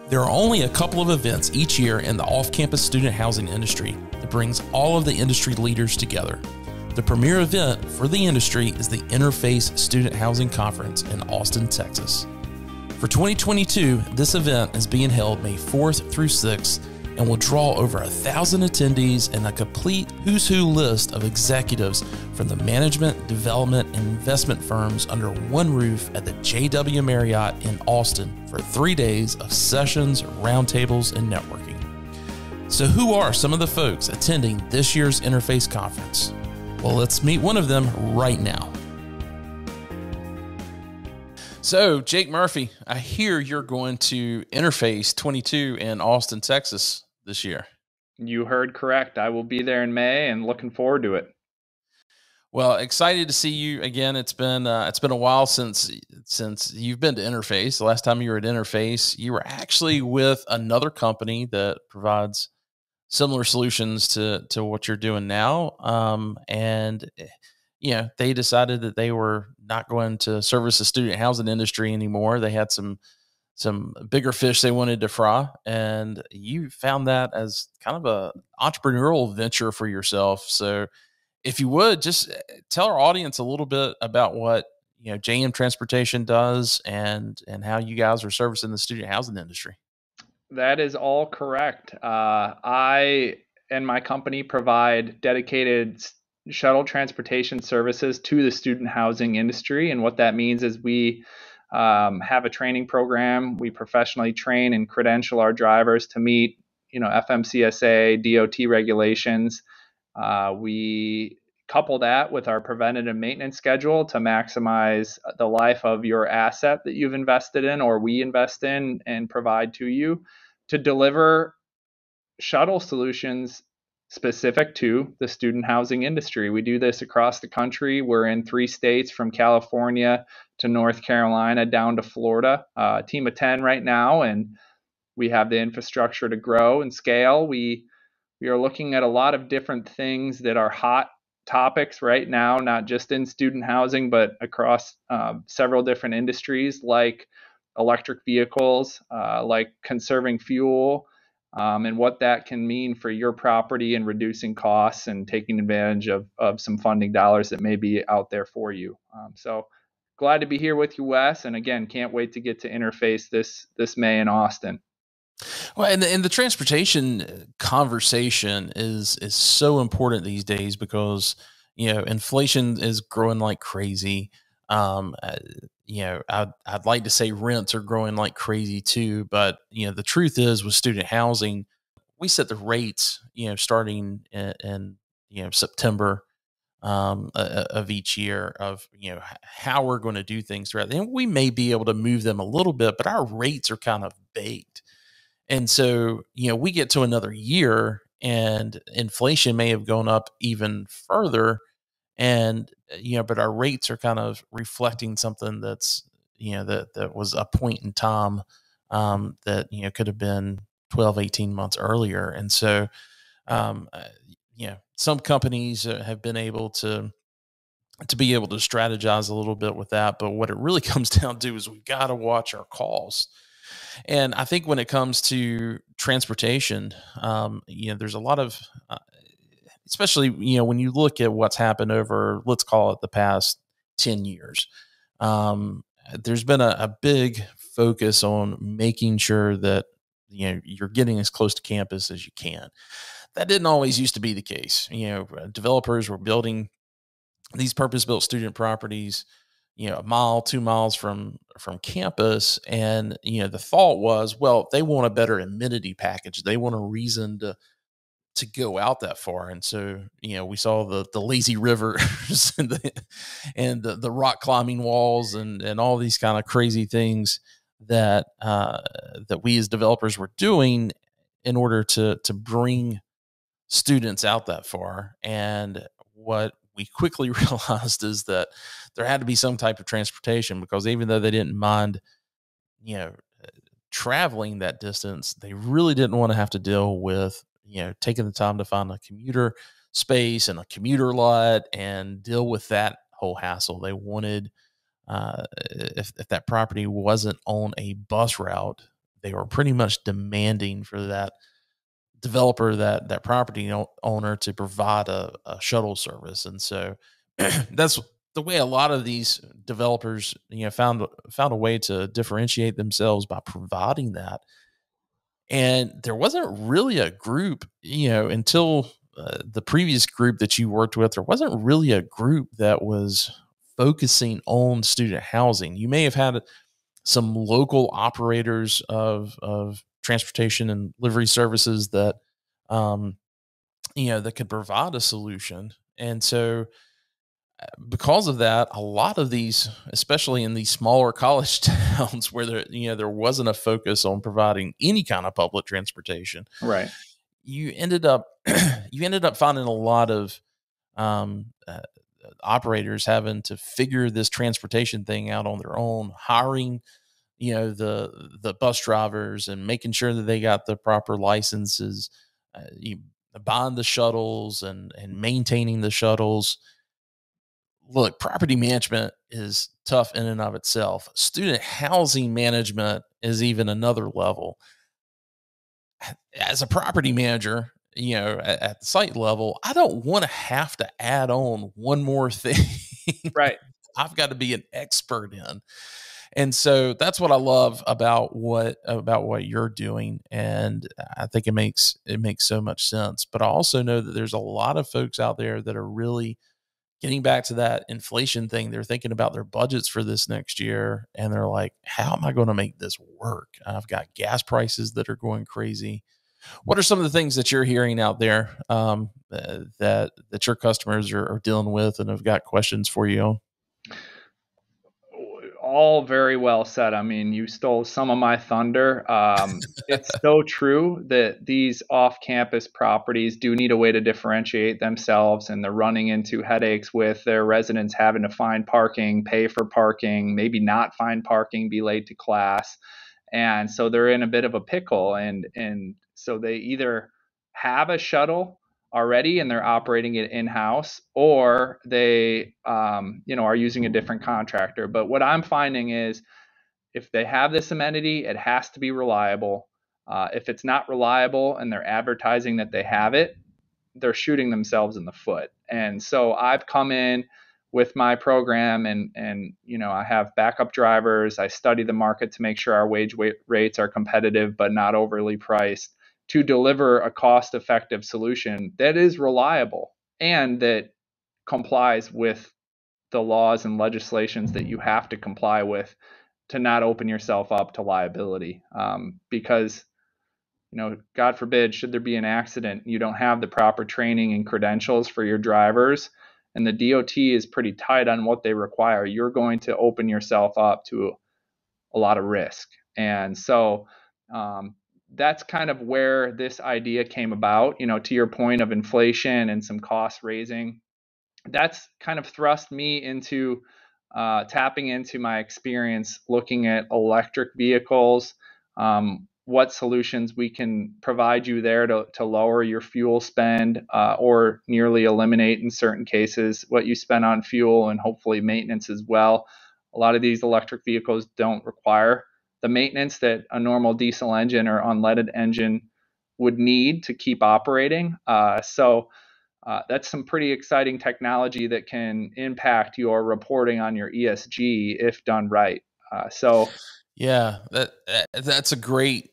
There are only a couple of events each year in the off-campus student housing industry that brings all of the industry leaders together. The premier event for the industry is the Interface Student Housing Conference in Austin, Texas. For 2022, this event is being held May 4th through 6th and will draw over 1,000 attendees and a complete who's who list of executives from the management, development, and investment firms under one roof at the JW Marriott in Austin for 3 days of sessions, roundtables, and networking. So who are some of the folks attending this year's Interface Conference? Well, let's meet one of them right now. So, Jake Murphy, I hear you're going to Interface 22 in Austin, Texas this year. You heard correct. I will be there in May and looking forward to it. Well, excited to see you again. It's been a while since you've been to Interface. The last time you were at Interface, you were actually with another company that provides similar solutions to what you're doing now. And they decided that they were not going to service the student housing industry anymore. They had some bigger fish they wanted to fry, and you found that as kind of a entrepreneurial venture for yourself. So if you would just tell our audience a little bit about what JM Transportation does and how you guys are servicing the student housing industry. That is all correct. I and my company provide dedicated shuttle transportation services to the student housing industry. And what that means is we have a training program. We professionally train and credential our drivers to meet, FMCSA, DOT regulations. We couple that with our preventative maintenance schedule to maximize the life of your asset that you've invested in or we invest in and provide to you to deliver shuttle solutions specific to the student housing industry. We do this across the country. We're in 3 states from California to North Carolina down to Florida, team of 10 right now, and we have the infrastructure to grow and scale. We are looking at a lot of different things that are hot topics right now, not just in student housing, but across several different industries like electric vehicles, like conserving fuel, and what that can mean for your property and reducing costs and taking advantage of some funding dollars that may be out there for you. So glad to be here with you, Wes. And again, can't wait to get to Interface this May in Austin. Well, and the transportation conversation is so important these days because, inflation is growing like crazy. I'd like to say rents are growing like crazy too, but the truth is with student housing, we set the rates, starting in September of each year of how we're going to do things throughout. And we may be able to move them a little bit, but our rates are kind of baked. And so we get to another year and inflation may have gone up even further. And, but our rates are kind of reflecting something that's, that was a point in time that, could have been 12, 18 months earlier. And so, some companies have been able to be able to strategize a little bit with that. But what it really comes down to is we've got to watch our costs. And I think when it comes to transportation, there's a lot of, especially, when you look at what's happened over, let's call it the past 10 years, there's been a big focus on making sure that, you're getting as close to campus as you can. That didn't always used to be the case. Developers were building these purpose-built student properties, a mile, 2 miles from campus. And, the thought was, well, they want a better amenity package. They want a reason to go out that far. And so, we saw the lazy rivers and the rock climbing walls and all these kind of crazy things that we as developers were doing in order to bring students out that far. And what we quickly realized is that there had to be some type of transportation, because even though they didn't mind, traveling that distance, they really didn't want to have to deal with, taking the time to find a commuter space and a commuter lot and deal with that whole hassle. They wanted, if that property wasn't on a bus route, they were pretty much demanding for that developer, that property owner, to provide a shuttle service. And so that's the way a lot of these developers, found a way to differentiate themselves by providing that. And there wasn't really a group, until the previous group that you worked with, there wasn't really a group that was focusing on student housing. You may have had some local operators of transportation and livery services that, um, that could provide a solution. And so, because of that, a lot of these, especially in these smaller college towns where there wasn't a focus on providing any kind of public transportation, Right. you ended up you ended up finding a lot of, um, uh, operators having to figure this transportation thing out on their own, hiring, the bus drivers and making sure that they got the proper licenses, you, buying the shuttles and maintaining the shuttles. Look, property management is tough in and of itself. Student housing management is even another level. As a property manager, at the site level, I don't want to have to add on one more thing Right. I've got to be an expert in. And so that's what I love about what you're doing. And I think it makes so much sense. But I also know that there's a lot of folks out there that are really getting back to that inflation thing. They're thinking about their budgets for this next year, and they're like, how am I going to make this work? I've got gas prices that are going crazy. What are some of the things that you're hearing out there, that your customers are dealing with and have got questions for you on? All very well said. I mean, you stole some of my thunder. It's so true that these off campus properties do need a way to differentiate themselves, and they're running into headaches with their residents having to find parking, pay for parking, maybe not find parking, be late to class. And so they're in a bit of a pickle. And so they either have a shuttle already and they're operating it in house, or they are using a different contractor. But what I'm finding is, if they have this amenity, it has to be reliable. If it's not reliable and they're advertising that they have it, they're shooting themselves in the foot. And so I've come in with my program, and I have backup drivers. I study the market to make sure our wage rates are competitive but not overly priced, to deliver a cost effective solution that is reliable and that complies with the laws and legislations that you have to comply with to not open yourself up to liability. Because, God forbid, should there be an accident, you don't have the proper training and credentials for your drivers, and the DOT is pretty tight on what they require, you're going to open yourself up to a lot of risk. And so, that's kind of where this idea came about, to your point of inflation and some cost raising. That's kind of thrust me into tapping into my experience looking at electric vehicles, what solutions we can provide you there to lower your fuel spend, or nearly eliminate, in certain cases, what you spend on fuel and hopefully maintenance as well. A lot of these electric vehicles don't require the maintenance that a normal diesel engine or unleaded engine would need to keep operating. So that's some pretty exciting technology that can impact your reporting on your ESG if done right. So Yeah, that's a great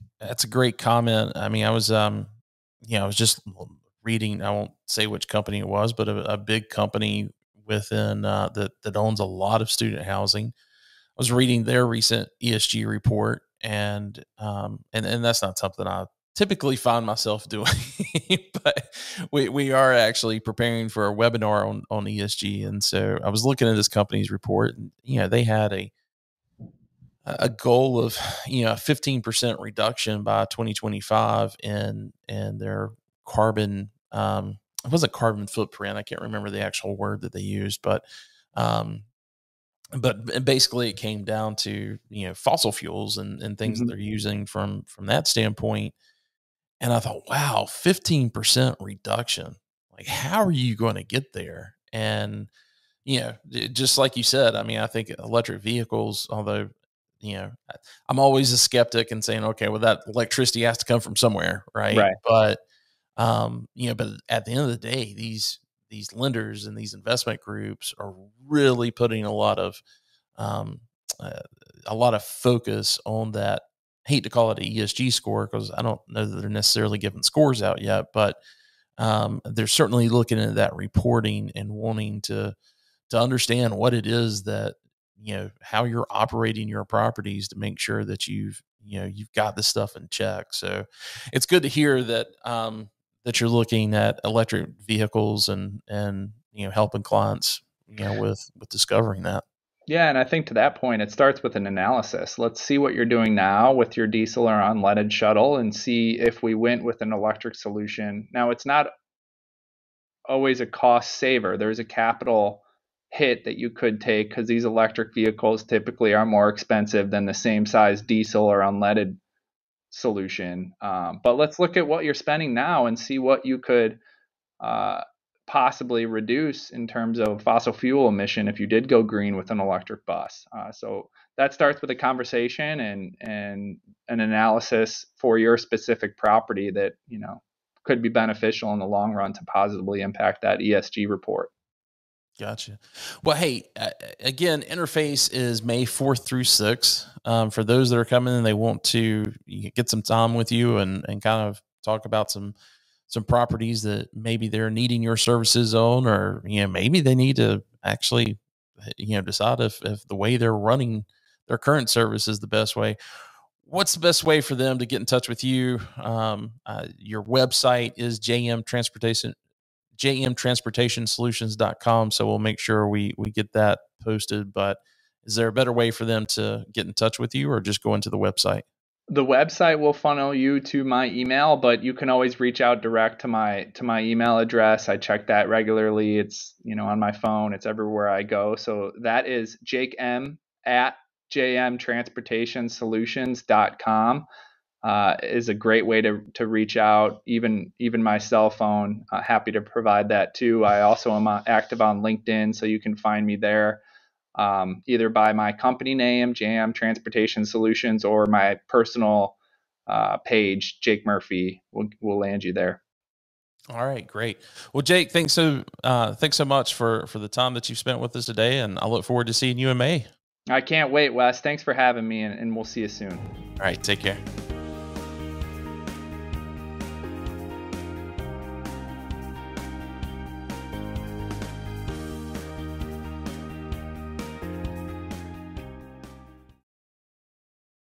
comment. I mean, I was just reading. I won't say which company it was, but a big company within, that owns a lot of student housing. I was reading their recent ESG report, and that's not something I typically find myself doing, but we are actually preparing for a webinar on ESG, and so I was looking at this company's report, and they had a goal of 15% reduction by 2025 in their carbon, it wasn't carbon footprint, I can't remember the actual word that they used, um but basically it came down to fossil fuels and things that mhm. they're using from that standpoint. And I thought, wow, 15% reduction, like how are you going to get there? And just like you said, I mean, I think electric vehicles, although I'm always a skeptic and saying, okay, well, that electricity has to come from somewhere, right? Right. But but at the end of the day, these lenders and these investment groups are really putting um, uh, a lot of focus on that. Hate to call it a ESG score because I don't know that they're necessarily giving scores out yet, but they're certainly looking at that reporting and wanting to understand what it is that how you're operating your properties to make sure that you've got this stuff in check. So it's good to hear that that you're looking at electric vehicles and helping clients with discovering that. Yeah, and I think to that point, it starts with an analysis. Let's see what you're doing now with your diesel or unleaded shuttle and see if we went with an electric solution. Now, it's not always a cost saver. There's a capital hit that you could take because these electric vehicles typically are more expensive than the same size diesel or unleaded solution. But let's look at what you're spending now and see what you could uh, possibly reduce in terms of fossil fuel emission if you did go green with an electric bus. So that starts with a conversation and an analysis for your specific property that could be beneficial in the long run to positively impact that ESG report. Gotcha. Well, hey, again, interface is May 4th through 6th. For those that are coming and they want to get some time with you and kind of talk about some properties that maybe they're needing your services on, or maybe they need to actually decide if the way they're running their current service is the best way. What's the best way for them to get in touch with you? Your website is jmtransportationsolutions.com. So we'll make sure we get that posted. But is there a better way for them to get in touch with you, or just go into the website? The website will funnel you to my email, but you can always reach out direct to my email address. I check that regularly. It's on my phone. It's everywhere I go. So that is Jake M at jmtransportationsolutions.com. Is a great way to reach out. Even my cell phone. Happy to provide that too. I also am active on LinkedIn, so you can find me there. Either by my company name, JM Transportation Solutions, or my personal page, Jake Murphy, will land you there. All right, great. Well, Jake, thanks so much for the time that you've spent with us today, and I look forward to seeing you in May. I can't wait, Wes. Thanks for having me, and we'll see you soon. All right, take care.